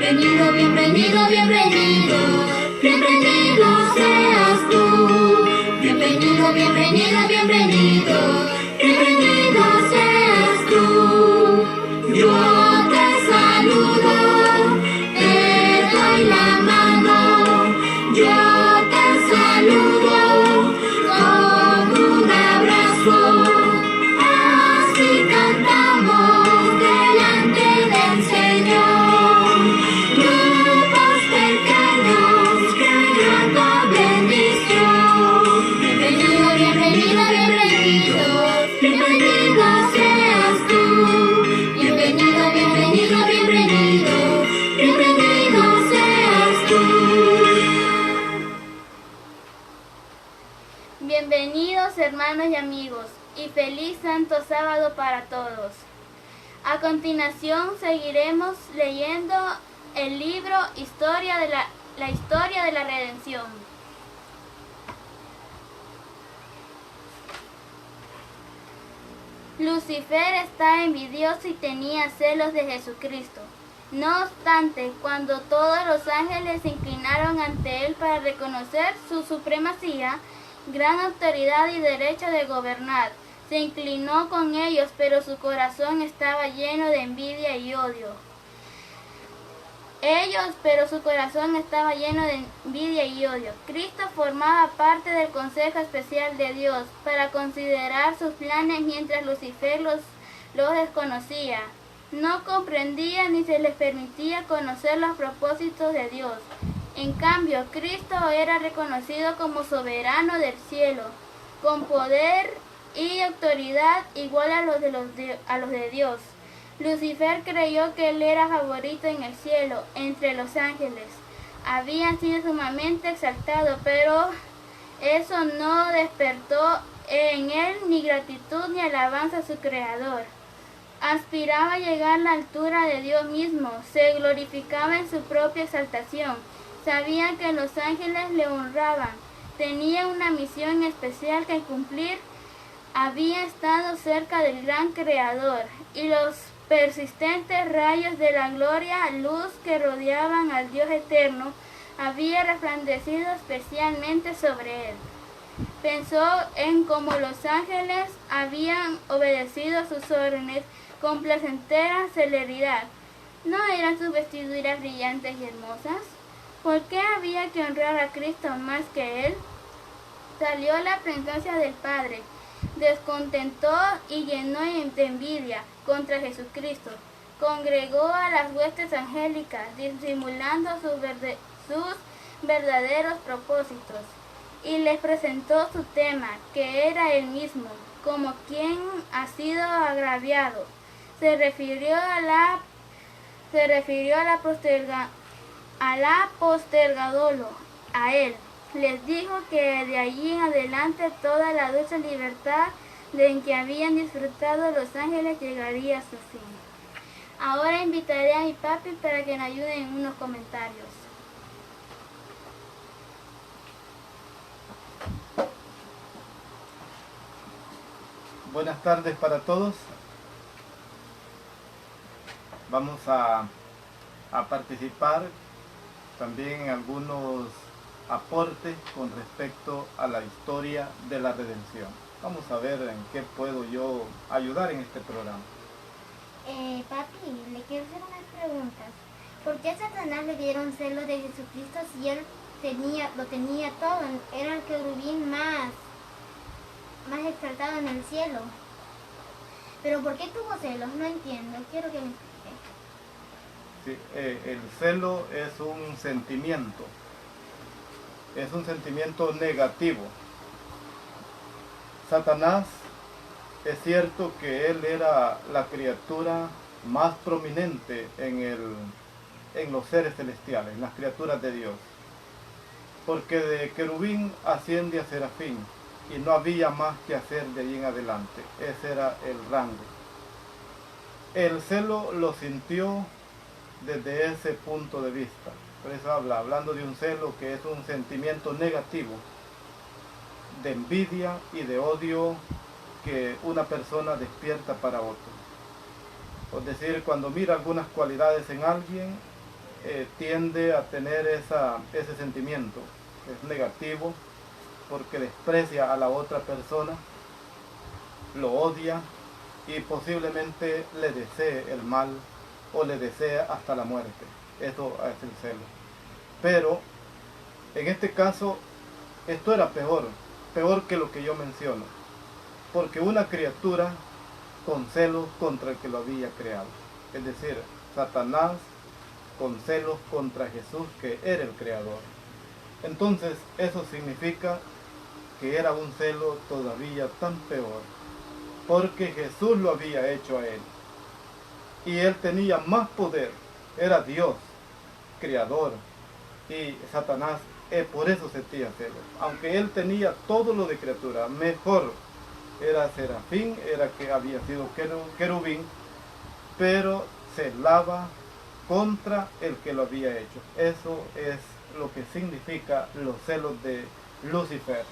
Bienvenido, bienvenido, bienvenido, bienvenido seas tú. Bienvenido, bienvenido, bienvenido, bienvenido seas tú. Yo te saludo, te doy la mano, yo te saludo con un abrazo. Así cantamos delante del Señor, grupos pequeños creando bendición. Bienvenido, bienvenido, bienvenido, bienvenido seas tú. Bienvenido, bienvenido, bienvenido, bienvenido seas tú. Bienvenidos hermanos y amigos y feliz Santo Sábado para todos. A continuación seguiremos leyendo el libro Historia de la historia de la redención. Lucifer estaba envidioso y tenía celos de Jesucristo. No obstante, cuando todos los ángeles se inclinaron ante él para reconocer su supremacía, gran autoridad y derecho de gobernar, se inclinó con ellos, pero su corazón estaba lleno de envidia y odio. Cristo formaba parte del Consejo Especial de Dios para considerar sus planes mientras Lucifer los desconocía. No comprendía ni se les permitía conocer los propósitos de Dios. En cambio, Cristo era reconocido como soberano del cielo, con poder y autoridad igual a los de Dios. Lucifer creyó que él era favorito en el cielo, entre los ángeles. Había sido sumamente exaltado, pero eso no despertó en él ni gratitud ni alabanza a su Creador. Aspiraba a llegar a la altura de Dios mismo, se glorificaba en su propia exaltación. Sabía que los ángeles le honraban, tenía una misión especial que cumplir. Había estado cerca del gran Creador y los persistentes rayos de la gloria, luz que rodeaban al Dios eterno, había resplandecido especialmente sobre él. Pensó en cómo los ángeles habían obedecido a sus órdenes con placentera celeridad. ¿No eran sus vestiduras brillantes y hermosas? ¿Por qué había que honrar a Cristo más que él? Salió a la presencia del Padre, descontentó y llenó de envidia contra Jesucristo. Congregó a las huestes angélicas, disimulando sus verdaderos propósitos, y les presentó su tema, que era él mismo, como quien ha sido agraviado. Se refirió a la postergadolo, a él. Les dijo que de allí en adelante toda la dulce libertad de que habían disfrutado los ángeles llegaría a su fin. Ahora invitaré a mi papi para que me ayude en unos comentarios. Buenas tardes para todos. Vamos a participar también en algunos aportes con respecto a la historia de la redención. Vamos a ver en qué puedo yo ayudar en este programa. Papi, le quiero hacer unas preguntas. ¿Por qué a Satanás le dieron celos de Jesucristo si él lo tenía todo? Era el querubín más exaltado en el cielo. ¿Pero por qué tuvo celos? No entiendo. Quiero que me explique. Sí, el celo es un sentimiento negativo. Satanás, es cierto que él era la criatura más prominente en los seres celestiales, en las criaturas de Dios, porque de querubín asciende a serafín y no había más que hacer de ahí en adelante. Ese era el rango. El celo lo sintió desde ese punto de vista. Por eso hablando de un celo que es un sentimiento negativo de envidia y de odio que una persona despierta para otro. Es decir, cuando mira algunas cualidades en alguien, tiende a tener ese sentimiento. Es negativo porque desprecia a la otra persona, lo odia y posiblemente le desee el mal o le desee hasta la muerte. Eso es el celo. Pero en este caso esto era peor que lo que yo menciono, porque una criatura con celos contra el que lo había creado, es decir, Satanás con celos contra Jesús, que era el creador. Entonces eso significa que era un celo todavía tan peor, porque Jesús lo había hecho a él y él tenía más poder, era Dios, creador, y Satanás por eso sentía celos. Aunque él tenía todo lo de criatura, mejor era serafín, era que había sido querubín, pero celaba contra el que lo había hecho. Eso es lo que significa los celos de Lucifer.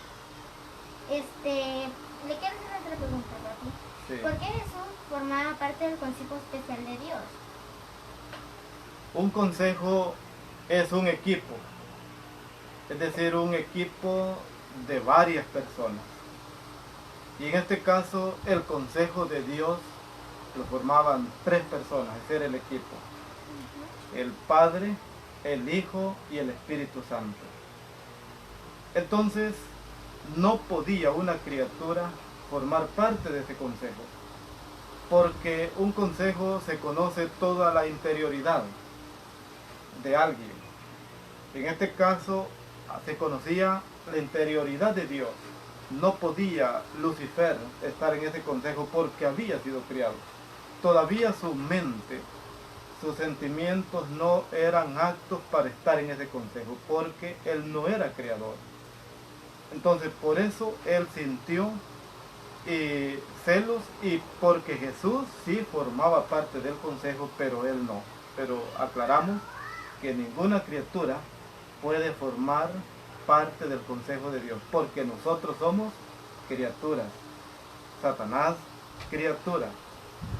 Le quiero hacer otra pregunta, papi. Sí. ¿Por qué Jesús formaba parte del consejo especial de Dios? Un consejo es un equipo, es decir, un equipo de varias personas. Y en este caso, el consejo de Dios lo formaban 3 personas, ese era el equipo. El Padre, el Hijo y el Espíritu Santo. Entonces, no podía una criatura formar parte de ese consejo, porque un consejo se conoce toda la interioridad de alguien. En este caso, se conocía la interioridad de Dios. No podía Lucifer estar en ese consejo porque había sido criado. Todavía su mente, sus sentimientos no eran aptos para estar en ese consejo, porque él no era creador. Entonces, por eso él sintió celos, y porque Jesús sí formaba parte del consejo, pero él no. Pero aclaramos que ninguna criatura puede formar parte del consejo de Dios, porque nosotros somos criaturas. Satanás, criatura.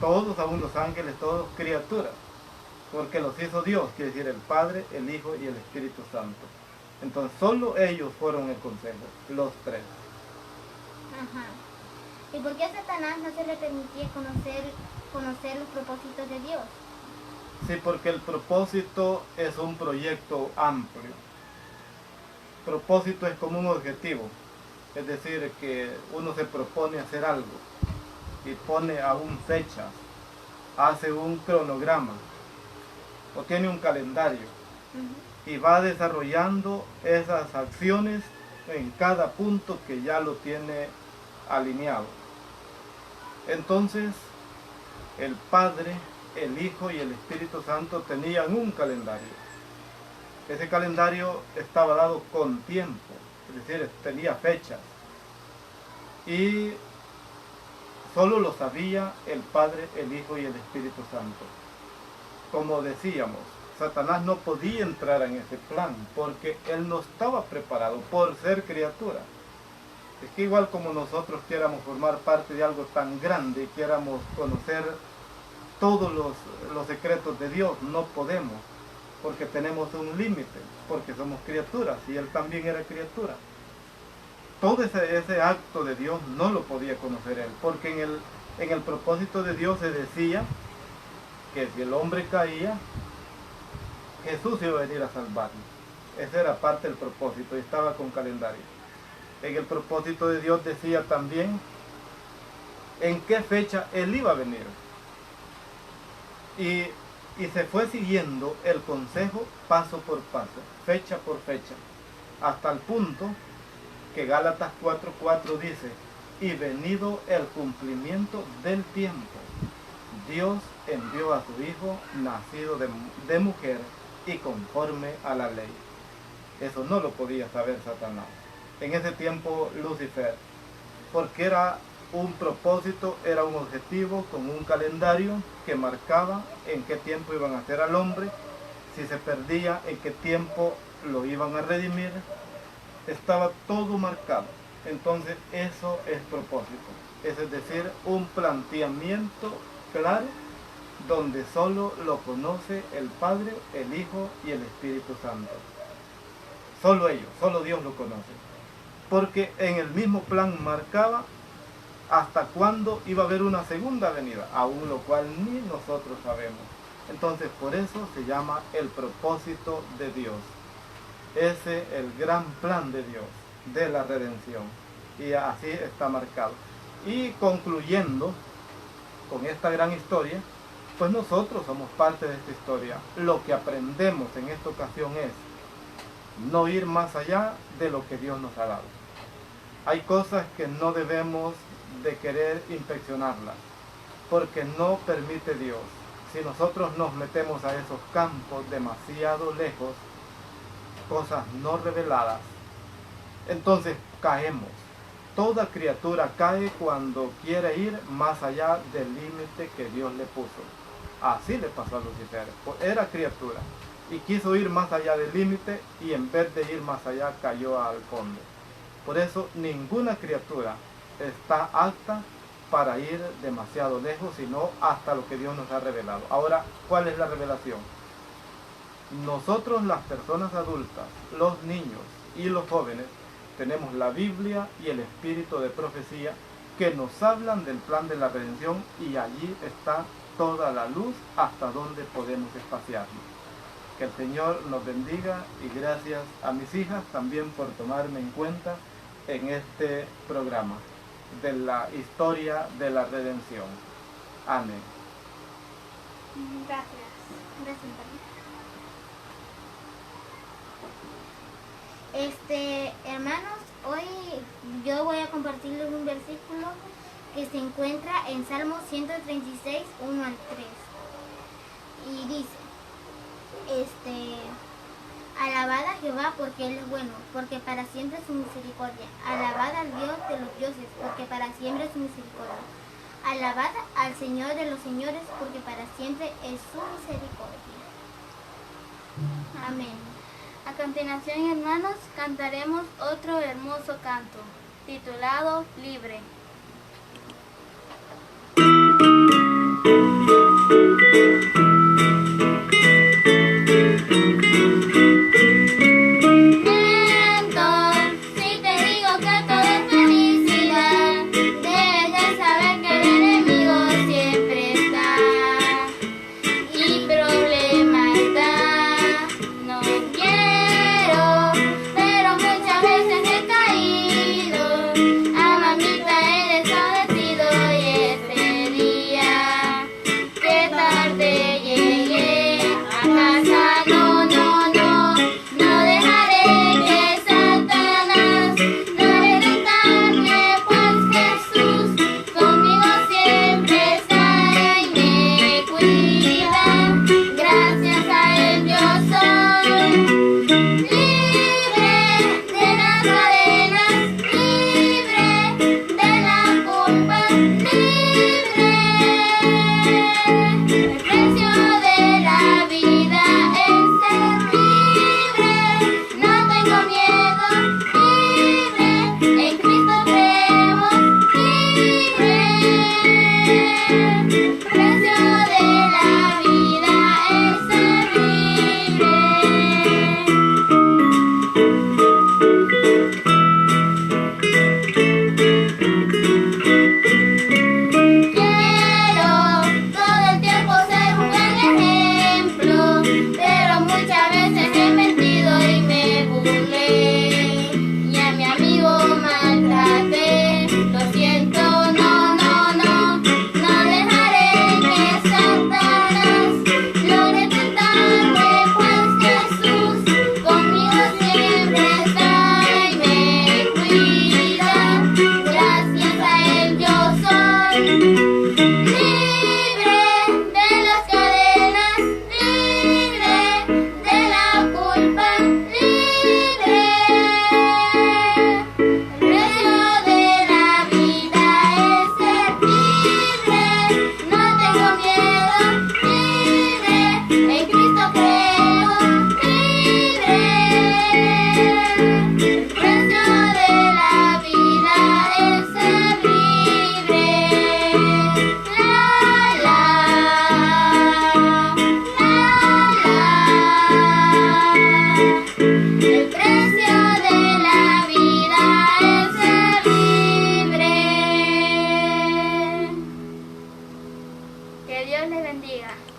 Todos, aún los ángeles, todos criaturas, porque los hizo Dios, quiere decir el Padre, el Hijo y el Espíritu Santo. Entonces solo ellos fueron el consejo, los 3. Ajá. ¿Y por qué a Satanás no se le permitía conocer los propósitos de Dios? Sí, porque el propósito es un proyecto amplio. Propósito es como un objetivo, es decir, que uno se propone hacer algo y pone aún fechas, hace un cronograma o tiene un calendario y va desarrollando esas acciones en cada punto que ya lo tiene alineado. Entonces, el Padre, el Hijo y el Espíritu Santo tenían un calendario. Ese calendario estaba dado con tiempo, es decir, tenía fechas. Y solo lo sabía el Padre, el Hijo y el Espíritu Santo. Como decíamos, Satanás no podía entrar en ese plan porque él no estaba preparado por ser criatura. Es que igual como nosotros quieramos formar parte de algo tan grande, quieramos conocer todos los secretos de Dios, no podemos, porque tenemos un límite, porque somos criaturas y él también era criatura. Todo ese acto de Dios no lo podía conocer él, porque en el propósito de Dios se decía que si el hombre caía, Jesús iba a venir a salvarlo. Ese era parte del propósito y estaba con calendario. En el propósito de Dios decía también en qué fecha él iba a venir. Y se fue siguiendo el consejo paso por paso, fecha por fecha, hasta el punto que Gálatas 4:4 dice: y venido el cumplimiento del tiempo, Dios envió a su Hijo, nacido de mujer y conforme a la ley. Eso no lo podía saber Satanás. En ese tiempo Lucifer, porque era un propósito, era un objetivo con un calendario que marcaba en qué tiempo iban a hacer al hombre, si se perdía, en qué tiempo lo iban a redimir. Estaba todo marcado. Entonces eso es propósito, es decir, un planteamiento claro donde solo lo conoce el Padre, el Hijo y el Espíritu Santo. Solo ellos, solo Dios lo conoce. Porque en el mismo plan marcaba hasta cuándo iba a haber una segunda venida, aún lo cual ni nosotros sabemos. Entonces por eso se llama el propósito de Dios. Ese es el gran plan de Dios, de la redención. Y así está marcado. Y concluyendo con esta gran historia, pues nosotros somos parte de esta historia. Lo que aprendemos en esta ocasión es no ir más allá de lo que Dios nos ha dado. Hay cosas que no debemos de querer inspeccionarlas, porque no permite Dios. Si nosotros nos metemos a esos campos demasiado lejos, cosas no reveladas, entonces caemos. Toda criatura cae cuando quiere ir más allá del límite que Dios le puso. Así le pasó a Lucifer. Era criatura y quiso ir más allá del límite y en vez de ir más allá cayó al fondo. Por eso ninguna criatura está apta para ir demasiado lejos, sino hasta lo que Dios nos ha revelado. Ahora, ¿cuál es la revelación? Nosotros, las personas adultas, los niños y los jóvenes, tenemos la Biblia y el espíritu de profecía que nos hablan del plan de la redención, y allí está toda la luz hasta donde podemos espaciarnos. Que el Señor nos bendiga, y gracias a mis hijas también por tomarme en cuenta en este programa de la historia de la redención. Amén. Gracias. Gracias, hermanos, hoy yo voy a compartirles un versículo que se encuentra en Salmo 136, 1 al 3. Y dice, alabad a Jehová porque Él es bueno, porque para siempre es su misericordia. Alabad al Dios de los dioses, porque para siempre es su misericordia. Alabad al Señor de los señores, porque para siempre es su misericordia. Amén. A continuación, hermanos, cantaremos otro hermoso canto, titulado Libre. Si te digo que todo es felicidad, debes de saber que el enemigo siempre está y problema está. No quiero, pero muchas veces he caído. A mamita he desobedecido y ese día, qué tarde. Que Dios les bendiga.